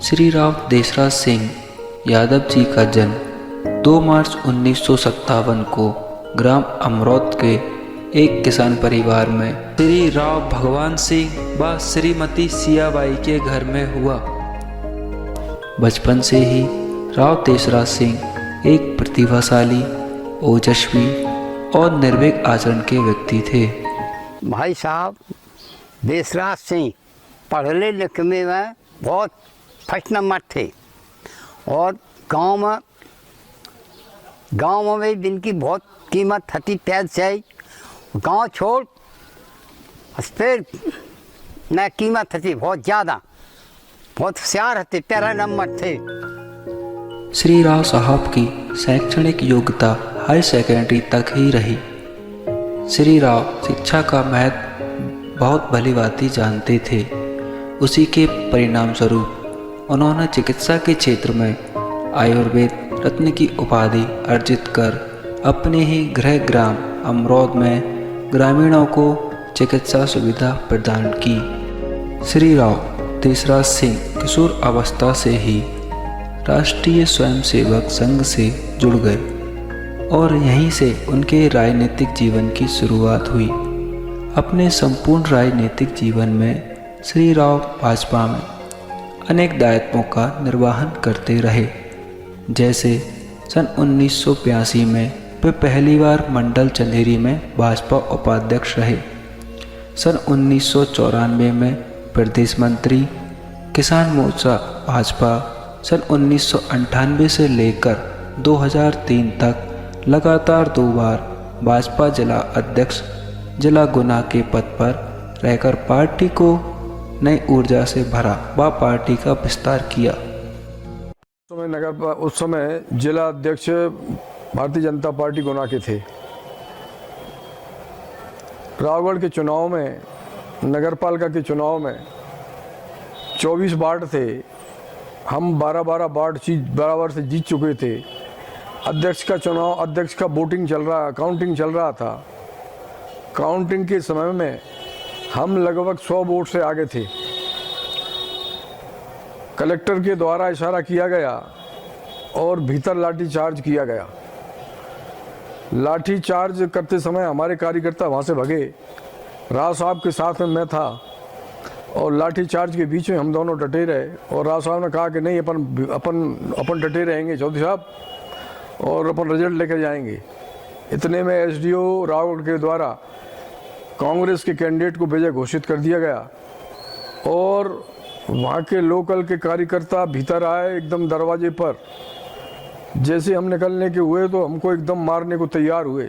श्री राव देसराज सिंह यादव जी का जन्म 2 मार्च 1957 को ग्राम अमरौद के एक किसान परिवार में श्री राव भगवान सिंह व श्रीमती सियाबाई के घर में हुआ। बचपन से ही राव देसराज सिंह एक प्रतिभाशाली, ओजस्वी और निर्भीक आचरण के व्यक्ति थे। भाई साहब देसराज सिंह पढ़ने लिखने में बहुत फर्स्ट नंबर थे और गांव में भी इनकी बहुत कीमत थी। पैद से गांव छोड़ फिर न कीमत थी बहुत ज़्यादा, बहुत होशियार थे, पहला नंबर थे। श्री राव साहब की शैक्षणिक योग्यता हाई सेकेंडरी तक ही रही। श्री राव शिक्षा का महत्व बहुत भलीभांति जानते थे। उसी के परिणाम स्वरूप उन्होंने चिकित्सा के क्षेत्र में आयुर्वेद रत्न की उपाधि अर्जित कर अपने ही गृह ग्राम अमरौद में ग्रामीणों को चिकित्सा सुविधा प्रदान की। श्री राव देसराज सिंह किशोर अवस्था से ही राष्ट्रीय स्वयंसेवक संघ से जुड़ गए और यहीं से उनके राजनीतिक जीवन की शुरुआत हुई। अपने संपूर्ण राजनीतिक जीवन में श्री राव भाजपा में अनेक दायित्वों का निर्वहन करते रहे। जैसे सन 1982 में वे पहली बार मंडल चंदेरी में भाजपा उपाध्यक्ष रहे। सन 1994 में प्रदेश मंत्री, किसान मोर्चा भाजपा सन 1998 से लेकर 2003 तक लगातार 2 बार भाजपा जिला अध्यक्ष जिला गुना के पद पर रहकर पार्टी को नई ऊर्जा से भरा व पार्टी का विस्तार किया। उस समय जिला अध्यक्ष भारतीय जनता पार्टी गुना के थे। रावगढ़ के चुनाव में, नगरपालिका के चुनाव में 24 वार्ड थे। हम 12 वार्ड बराबर से जीत चुके थे। अध्यक्ष का चुनाव, अध्यक्ष का वोटिंग चल रहा, काउंटिंग चल रहा था। काउंटिंग के समय में हम लगभग 100 वोट से आगे थे। कलेक्टर के द्वारा इशारा किया गया और भीतर लाठी चार्ज किया गया। लाठी चार्ज करते समय हमारे कार्यकर्ता वहाँ से भगे। राव साहब के साथ में मैं था और लाठी चार्ज के बीच में हम दोनों डटे रहे और राव साहब ने कहा कि नहीं, अपन डटे रहेंगे चौधरी साहब और अपन रिजल्ट लेकर जाएंगे। इतने में एसडीओ रावगढ़ के द्वारा कांग्रेस के कैंडिडेट को विजय घोषित कर दिया गया और वहाँ के लोकल के कार्यकर्ता भीतर आए एकदम दरवाजे पर। जैसे हम निकलने के हुए तो हमको एकदम मारने को तैयार हुए।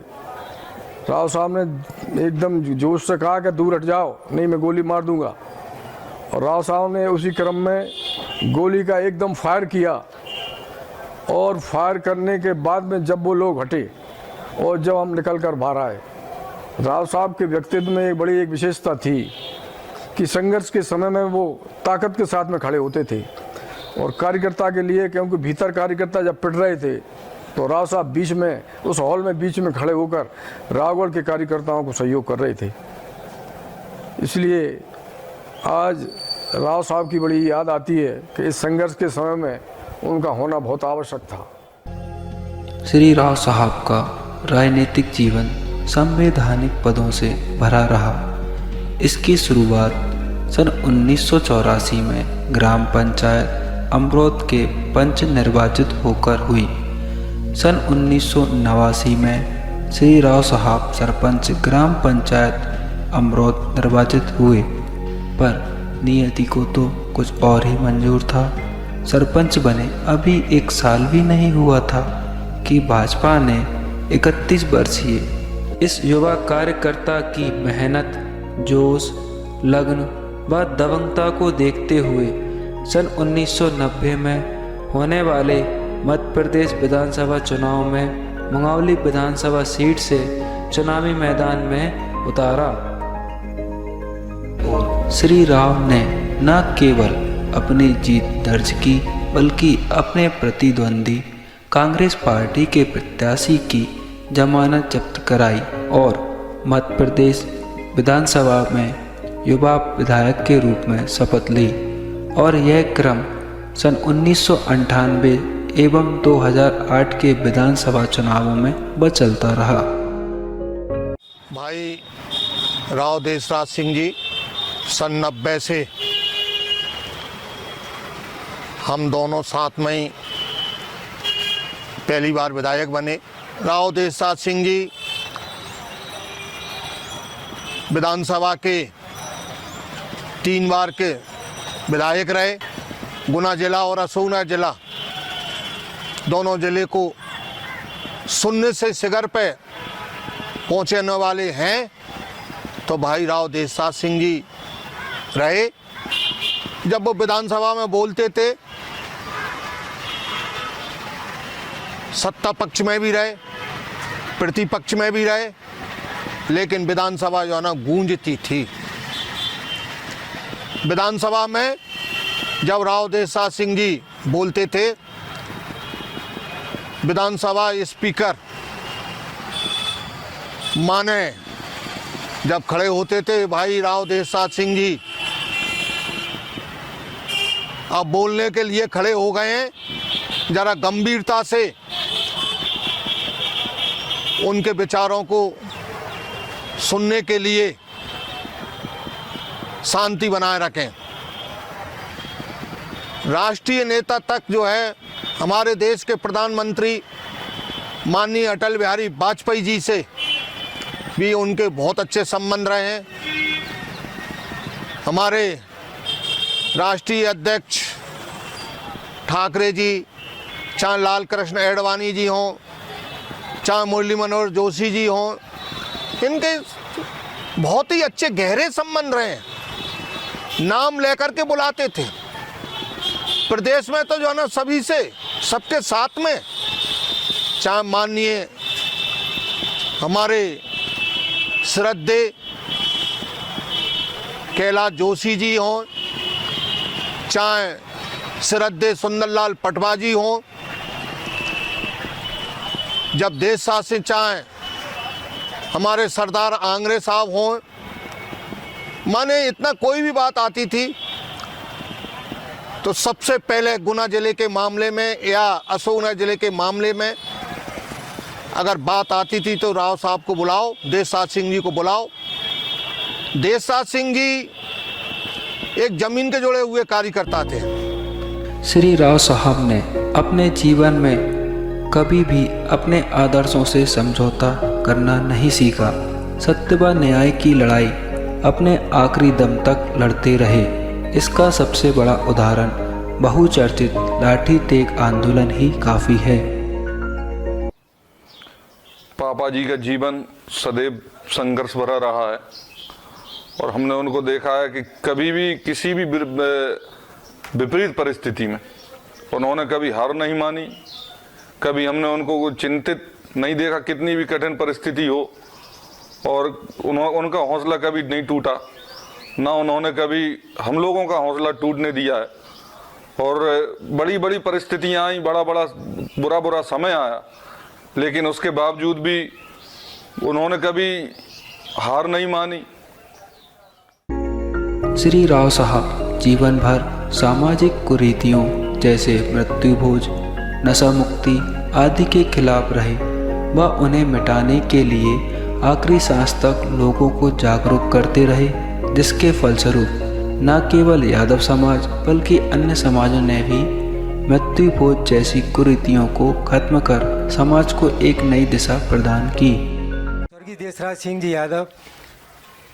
राव साहब ने एकदम जोश से कहा कि दूर हट जाओ, नहीं मैं गोली मार दूंगा। और राव साहब ने उसी क्रम में गोली का एकदम फायर किया और फायर करने के बाद में जब वो लोग हटे और जब हम निकल कर बाहर आए, राव साहब के व्यक्तित्व में एक बड़ी विशेषता थी कि संघर्ष के समय में वो ताकत के साथ में खड़े होते थे और कार्यकर्ता के लिए, क्योंकि भीतर कार्यकर्ता जब पिट रहे थे तो राव साहब बीच में, उस हॉल में बीच में खड़े होकर रावगढ़ के कार्यकर्ताओं को सहयोग कर रहे थे। इसलिए आज राव साहब की बड़ी याद आती है कि इस संघर्ष के समय में उनका होना बहुत आवश्यक था। श्री राव साहब का राजनीतिक जीवन संवैधानिक पदों से भरा रहा। इसकी शुरुआत सन 1984 में ग्राम पंचायत अमरौद के पंच निर्वाचित होकर हुई। सन 1989 में श्री राव साहब सरपंच ग्राम पंचायत अमरौद निर्वाचित हुए, पर नियति को तो कुछ और ही मंजूर था। सरपंच बने अभी 1 साल भी नहीं हुआ था कि भाजपा ने 31 वर्षीय इस युवा कार्यकर्ता की मेहनत, जोश, लगन व दबंगता को देखते हुए सन 1990 में होने वाले मध्य प्रदेश विधानसभा चुनाव में मंगावली विधानसभा सीट से चुनावी मैदान में उतारा। श्री राव ने न केवल अपनी जीत दर्ज की बल्कि अपने प्रतिद्वंदी कांग्रेस पार्टी के प्रत्याशी की जमानत जब्त कराई और मध्य प्रदेश विधानसभा में युवा विधायक के रूप में शपथ ली और यह क्रम सन 1998 एवं 2008 के विधानसभा चुनावों में वह चलता रहा। भाई राव देशराज सिंह जी सन 90 से हम दोनों साथ में ही पहली बार विधायक बने। राव देशराज सिंह जी विधानसभा के 3 बार के विधायक रहे। गुना जिला और असोना जिला दोनों जिले को शून्य से शिखर पे पहुंचने वाले हैं तो भाई राव देशराज सिंह जी रहे। जब वो विधानसभा में बोलते थे सत्ता पक्ष में भी रहे, प्रतिपक्ष में भी रहे, लेकिन विधानसभा जो है ना गूंजती थी। विधानसभा में जब राव देशराज सिंह जी बोलते थे, विधानसभा स्पीकर माने जब खड़े होते थे, भाई राव देशराज सिंह जी अब बोलने के लिए खड़े हो गए हैं, जरा गंभीरता से उनके विचारों को सुनने के लिए शांति बनाए रखें। राष्ट्रीय नेता तक जो है हमारे देश के प्रधानमंत्री माननीय अटल बिहारी वाजपेयी जी से भी उनके बहुत अच्छे संबंध रहे हैं। हमारे राष्ट्रीय अध्यक्ष ठाकरे जी, चाहे लाल कृष्ण एडवाणी जी हों, चाहे मुरली मनोहर जोशी जी हों, इनके बहुत ही अच्छे गहरे संबंध रहे हैं। नाम लेकर के बुलाते थे। प्रदेश में तो जो है ना सभी से, सबके साथ में, चाहे माननीय हमारे श्रद्धेय कैलाश जोशी जी हों, चाहे श्रद्धेय सुंदरलाल पटवा जी हों, जब देश शासन चाहे हमारे सरदार आंगरे साहब हों, माने इतना कोई भी बात आती थी तो सबसे पहले गुना जिले के मामले में या असोना जिले के मामले में अगर बात आती थी तो राव साहब को बुलाओ, देशराज सिंह जी को बुलाओ। देशराज सिंह जी एक जमीन के जुड़े हुए कार्यकर्ता थे। श्री राव साहब ने अपने जीवन में कभी भी अपने आदर्शों से समझौता करना नहीं सीखा। सत्य व न्याय की लड़ाई अपने आखिरी दम तक लड़ते रहे। इसका सबसे बड़ा उदाहरण बहुचर्चित लाठी तेग आंदोलन ही काफ़ी है। पापा जी का जीवन सदैव संघर्ष भरा रहा है और हमने उनको देखा है कि कभी भी किसी भी विपरीत परिस्थिति में उन्होंने कभी हार नहीं मानी। कभी हमने उनको चिंतित नहीं देखा, कितनी भी कठिन परिस्थिति हो, और उनका हौसला कभी नहीं टूटा, ना उन्होंने कभी हम लोगों का हौसला टूटने दिया है। और बड़ी बड़ी परिस्थितियाँ आई, बड़ा बड़ा बुरा समय आया, लेकिन उसके बावजूद भी उन्होंने कभी हार नहीं मानी। श्री राव साहब जीवन भर सामाजिक कुरीतियों जैसे मृत्यु भोज, नशा मुक्ति आदि के खिलाफ रहे व उन्हें मिटाने के लिए आखिरी सांस तक लोगों को जागरूक करते रहे, जिसके फलस्वरूप न केवल यादव समाज बल्कि अन्य समाजों ने भी मृत्यु भोज जैसी कुरीतियों को खत्म कर समाज को एक नई दिशा प्रदान की। स्वर्गीय देशराज सिंह जी यादव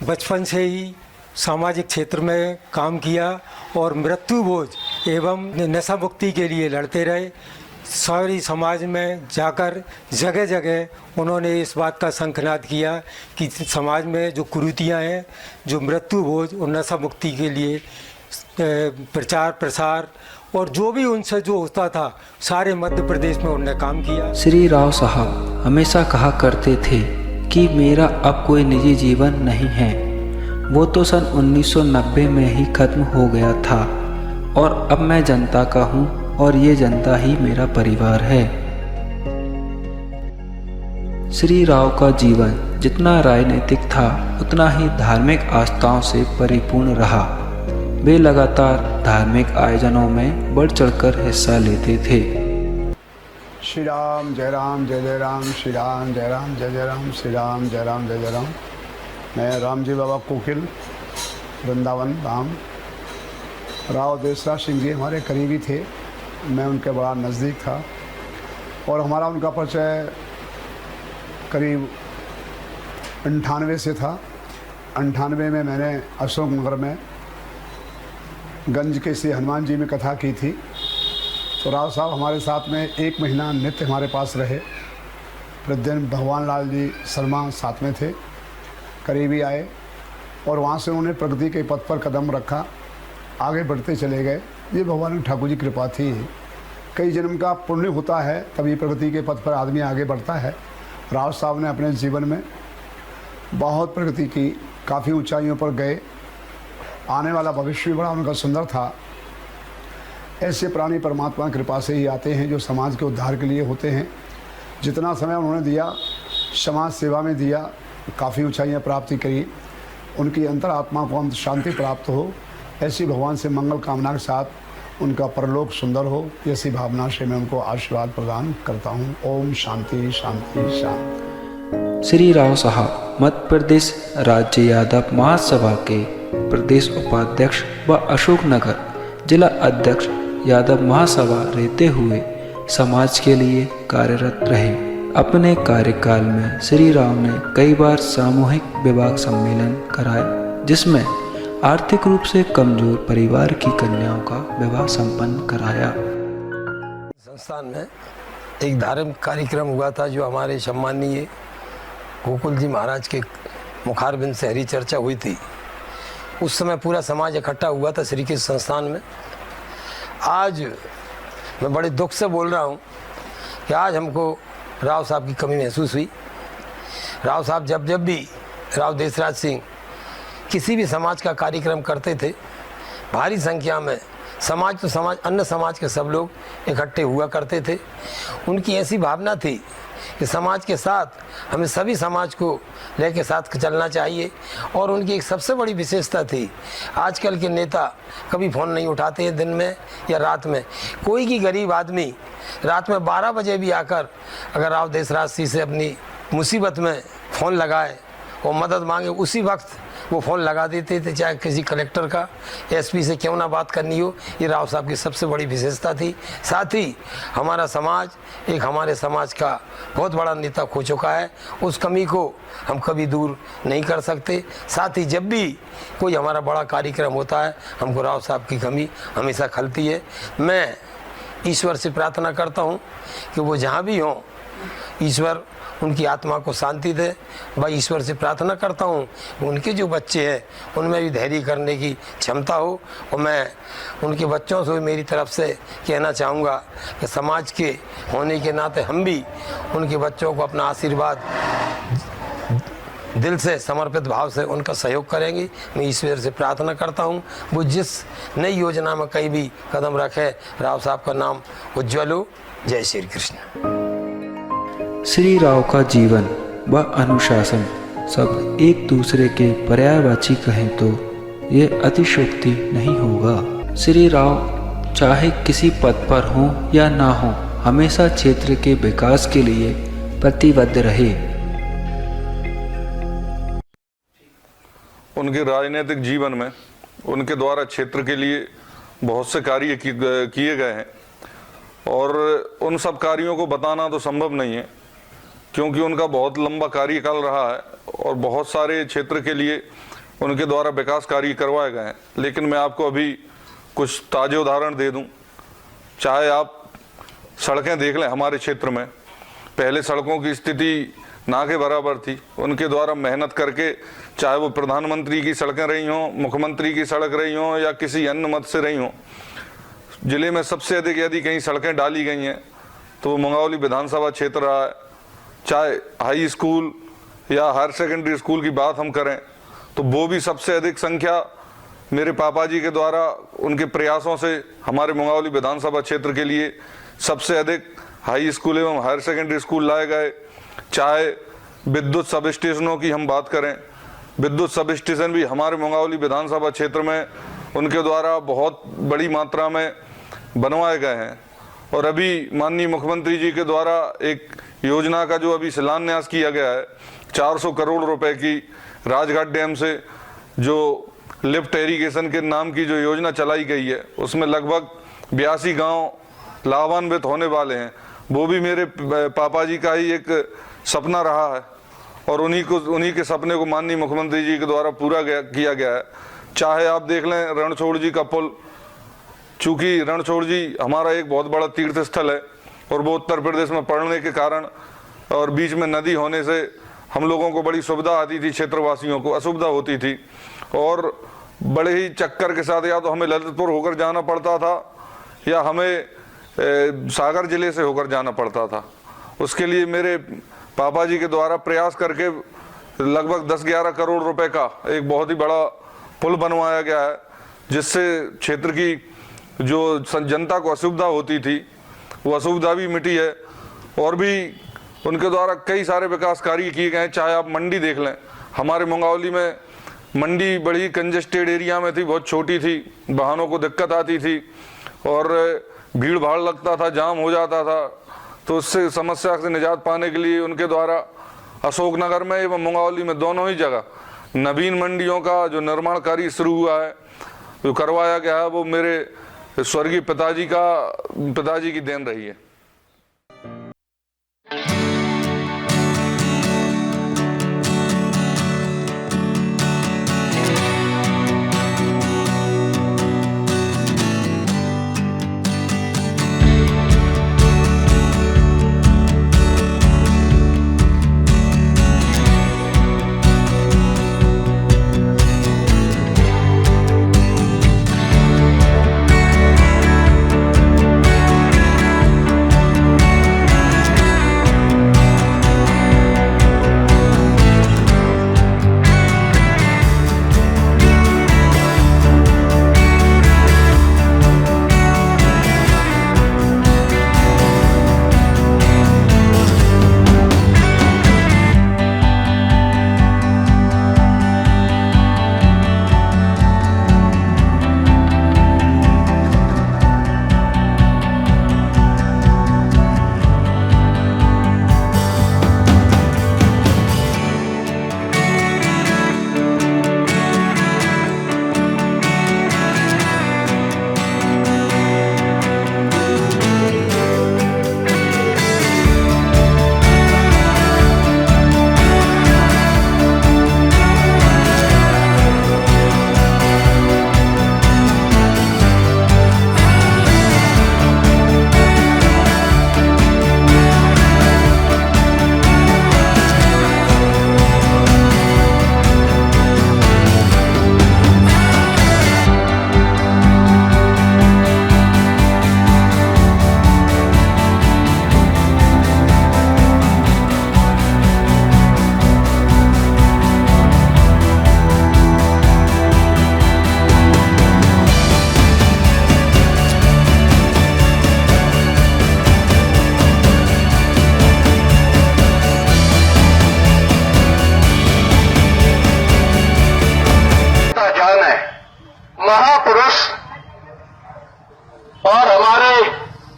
बचपन से ही सामाजिक क्षेत्र में काम किया और मृत्यु भोज एवं नशा मुक्ति के लिए लड़ते रहे। सारी समाज में जाकर जगह जगह उन्होंने इस बात का शंखनाद किया कि समाज में जो कुरीतियाँ हैं, जो मृत्यु भोज और नशा मुक्ति के लिए प्रचार प्रसार और जो भी उनसे जो होता था, सारे मध्य प्रदेश में उन्होंने काम किया। श्री राव साहब हमेशा कहा करते थे कि मेरा अब कोई निजी जीवन नहीं है। वो तो सन 1990 में ही खत्म हो गया था और अब मैं जनता का हूँ और ये जनता ही मेरा परिवार है। श्री राव का जीवन जितना राजनीतिक था उतना ही धार्मिक आस्थाओं से परिपूर्ण रहा। वे लगातार धार्मिक आयोजनों में बढ़ चढ़कर हिस्सा लेते थे। श्री राम जय राम जय जय राम, श्री राम जय राम जय जय राम, श्री राम जय राम जय जय राम। मैं रामजी बाबा कोकिल, वृंदावन धाम। राव देसराज सिंह जी हमारे करीबी थे, मैं उनके बड़ा नज़दीक था और हमारा उनका परिचय करीब 98 से था। 98 में मैंने अशोक नगर में गंज के श्री हनुमान जी में कथा की थी, तो राव साहब हमारे साथ में 1 महीना नित्य हमारे पास रहे। प्रतिदिन भगवान लाल जी शर्मा साथ में थे, करीबी आए और वहाँ से उन्होंने प्रगति के पथ पर कदम रखा, आगे बढ़ते चले गए। ये भगवान ठाकुर जी की कृपा थी। कई जन्म का पुण्य होता है तभी प्रगति के पथ पर आदमी आगे बढ़ता है। राव साहब ने अपने जीवन में बहुत प्रगति की, काफ़ी ऊंचाइयों पर गए। आने वाला भविष्य भी बड़ा उनका सुंदर था। ऐसे प्राणी परमात्मा की कृपा से ही आते हैं जो समाज के उद्धार के लिए होते हैं। जितना समय उन्होंने दिया समाज सेवा में दिया, काफ़ी ऊंचाइयाँ प्राप्ति करी। उनकी अंतरात्मा को अंत शांति प्राप्त हो, ऐसी भगवान से मंगल कामना के साथ उनका परलोक सुंदर हो, ऐसी भावना से मैं उनको आशीर्वाद प्रदान करता हूँ। ओम शांति शांति शांति। श्री राव साहब मध्य प्रदेश राज्य यादव महासभा के प्रदेश उपाध्यक्ष व अशोकनगर जिला अध्यक्ष यादव महासभा रहते हुए समाज के लिए कार्यरत रहे। अपने कार्यकाल में श्री राव ने कई बार सामूहिक विवाह सम्मेलन कराए, जिसमें आर्थिक रूप से कमजोर परिवार की कन्याओं का विवाह संपन्न कराया। संस्थान में एक धार्मिक कार्यक्रम हुआ था जो हमारे सम्माननीय गोकुल जी महाराज के मुखारबिंद से हरी चर्चा हुई थी। उस समय पूरा समाज इकट्ठा हुआ था श्री कृष्ण संस्थान में। आज मैं बड़े दुख से बोल रहा हूँ कि आज हमको राव साहब की कमी महसूस हुई। राव साहब जब भी राव देसराज सिंह किसी भी समाज का कार्यक्रम करते थे, भारी संख्या में समाज अन्य समाज के सब लोग इकट्ठे हुआ करते थे। उनकी ऐसी भावना थी कि समाज के साथ हमें सभी समाज को लेके साथ चलना चाहिए। और उनकी एक सबसे बड़ी विशेषता थी, आजकल के नेता कभी फ़ोन नहीं उठाते हैं दिन में या रात में। कोई की गरीब आदमी रात में 12 बजे भी आकर अगर राव देसराज सिंह से अपनी मुसीबत में फ़ोन लगाए और मदद मांगे, उसी वक्त वो फ़ोन लगा देते थे, चाहे किसी कलेक्टर का एसपी से क्यों ना बात करनी हो। ये राव साहब की सबसे बड़ी विशेषता थी। साथ ही हमारा समाज एक हमारे समाज का बहुत बड़ा नेता खो चुका है, उस कमी को हम कभी दूर नहीं कर सकते। साथ ही जब भी कोई हमारा बड़ा कार्यक्रम होता है, हमको राव साहब की कमी हमेशा खलती है। मैं ईश्वर से प्रार्थना करता हूँ कि वो जहाँ भी हों, ईश्वर उनकी आत्मा को शांति दे। भाई ईश्वर से प्रार्थना करता हूँ उनके जो बच्चे हैं उनमें भी धैर्य करने की क्षमता हो। और मैं उनके बच्चों से मेरी तरफ से कहना चाहूँगा कि समाज के होने के नाते हम भी उनके बच्चों को अपना आशीर्वाद दिल से समर्पित भाव से उनका सहयोग करेंगे। मैं ईश्वर से प्रार्थना करता हूँ वो जिस नई योजना में कहीं भी कदम रखे, राव साहब का नाम उज्ज्वल हो। जय श्री कृष्ण। श्री राव का जीवन व अनुशासन सब एक दूसरे के पर्यायवाची कहें तो ये अतिशयोक्ति नहीं होगा। श्री राव चाहे किसी पद पर हों या ना हों, हमेशा क्षेत्र के विकास के लिए प्रतिबद्ध रहे। उनके राजनीतिक जीवन में उनके द्वारा क्षेत्र के लिए बहुत से कार्य किए गए हैं और उन सब कार्यों को बताना तो संभव नहीं है, क्योंकि उनका बहुत लंबा कार्यकाल रहा है और बहुत सारे क्षेत्र के लिए उनके द्वारा विकास कार्य करवाए गए हैं। लेकिन मैं आपको अभी कुछ ताज़े उदाहरण दे दूं। चाहे आप सड़कें देख लें, हमारे क्षेत्र में पहले सड़कों की स्थिति ना के बराबर थी। उनके द्वारा मेहनत करके, चाहे वो प्रधानमंत्री की सड़कें रही हों, मुख्यमंत्री की सड़क रही हों या किसी अन्य मत से रही हों, जिले में सबसे अधिक यदि कहीं सड़कें डाली गई हैं तो वो मंगावली विधानसभा क्षेत्र रहा है। चाहे हाई स्कूल या हायर सेकेंडरी स्कूल की बात हम करें तो वो भी सबसे अधिक संख्या मेरे पापा जी के द्वारा उनके प्रयासों से हमारे मंगावली विधानसभा क्षेत्र के लिए सबसे अधिक हाई स्कूल एवं हायर सेकेंडरी स्कूल लाए गए। चाहे विद्युत सब स्टेशनों की हम बात करें, विद्युत सब स्टेशन भी हमारे मंगावली विधानसभा क्षेत्र में उनके द्वारा बहुत बड़ी मात्रा में बनवाए गए हैं। और अभी माननीय मुख्यमंत्री जी के द्वारा एक योजना का जो अभी शिलान्यास किया गया है, 400 करोड़ रुपए की राजघाट डैम से जो लिफ्ट इरिगेशन के नाम की जो योजना चलाई गई है, उसमें लगभग 82 गांव लाभान्वित होने वाले हैं। वो भी मेरे पापा जी का ही एक सपना रहा है और उन्हीं के सपने को माननीय मुख्यमंत्री जी के द्वारा पूरा किया गया है। चाहे आप देख लें रणछोड़ जी का पुल, चूंकि रणछोड़ जी हमारा एक बहुत बड़ा तीर्थ स्थल है और वो उत्तर प्रदेश में पड़ने के कारण और बीच में नदी होने से हम लोगों को बड़ी सुविधा आती थी, क्षेत्रवासियों को असुविधा होती थी और बड़े ही चक्कर के साथ या तो हमें ललितपुर होकर जाना पड़ता था या हमें सागर जिले से होकर जाना पड़ता था। उसके लिए मेरे पापा जी के द्वारा प्रयास करके लगभग 10-11 करोड़ रुपए का एक बहुत ही बड़ा पुल बनवाया गया है, जिससे क्षेत्र की जो जनता को असुविधा होती थी वो असुविधा भी मिटी है। और भी उनके द्वारा कई सारे विकास कार्य किए गए हैं। चाहे आप मंडी देख लें, हमारे मंगावली में मंडी बड़ी कंजेस्टेड एरिया में थी, बहुत छोटी थी, वाहनों को दिक्कत आती थी और भीड़ भाड़ लगता था, जाम हो जाता था। तो उससे समस्या से निजात पाने के लिए उनके द्वारा अशोकनगर में एवं मंगावली में दोनों ही जगह नवीन मंडियों का जो निर्माण कार्य शुरू हुआ है, जो करवाया गया है, वो मेरे स्वर्गीय पिताजी की देन रही है।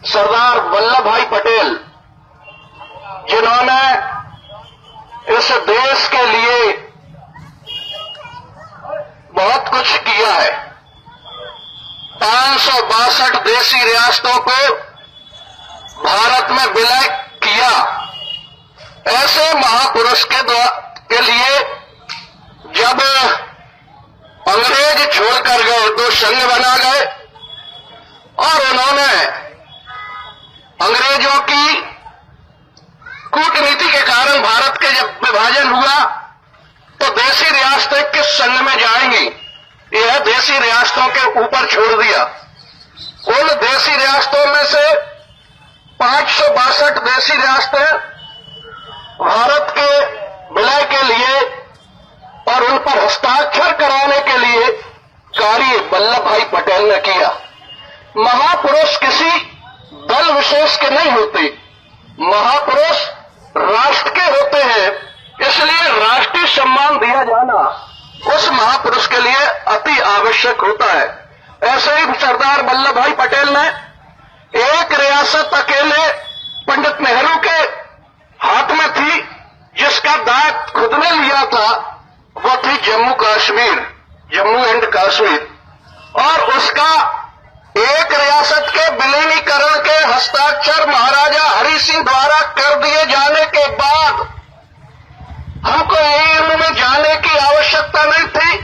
सरदार वल्लभ भाई पटेल, जिन्होंने इस देश के लिए बहुत कुछ किया है। 562 देशी रियासतों को भारत में विलय किया। ऐसे महापुरुष के लिए जब अंग्रेज छोड़कर गए तो संघ बना गए और उन्होंने अंग्रेजों की कूटनीति के कारण भारत के जब विभाजन हुआ तो देशी रियासतें किस संघ में जाएंगी, यह देशी रियासतों के ऊपर छोड़ दिया। उन देशी रियासतों में से 562 देशी रियासतें भारत के विलय के लिए और उन पर हस्ताक्षर कराने के लिए कार्य वल्लभ भाई पटेल ने किया। महापुरुष किसी दल विशेष के नहीं होते, महापुरुष राष्ट्र के होते हैं। इसलिए राष्ट्रीय सम्मान दिया जाना उस महापुरुष के लिए अति आवश्यक होता है। ऐसे ही सरदार वल्लभ भाई पटेल ने एक रियासत अकेले पंडित नेहरू के हाथ में थी, जिसका दायित्व खुद ने लिया था, वो थी जम्मू कश्मीर, जम्मू एंड कश्मीर। और उसका एक रियासत के विलीनीकरण के हस्ताक्षर महाराजा हरि सिंह द्वारा कर दिए जाने के बाद हमको ईयू में जाने की आवश्यकता नहीं थी।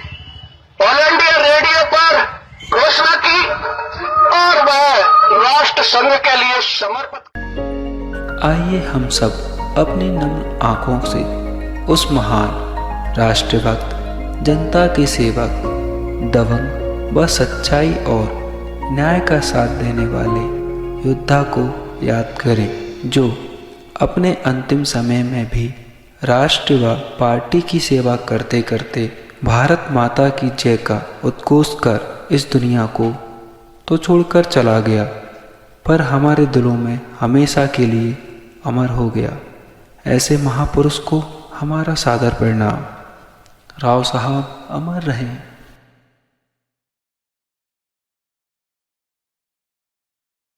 ऑल इंडिया रेडियो पर घोषणा की और वह राष्ट्र संघ के लिए समर्पित। आइए हम सब अपनी नम्र आंखों से उस महान राष्ट्रभक्त, जनता के सेवक, दबंग व सच्चाई और न्याय का साथ देने वाले योद्धा को याद करें, जो अपने अंतिम समय में भी राष्ट्र व पार्टी की सेवा करते करते भारत माता की जय का उद्घोष कर इस दुनिया को तो छोड़कर चला गया, पर हमारे दिलों में हमेशा के लिए अमर हो गया। ऐसे महापुरुष को हमारा सादर प्रणाम। राव साहब अमर रहें।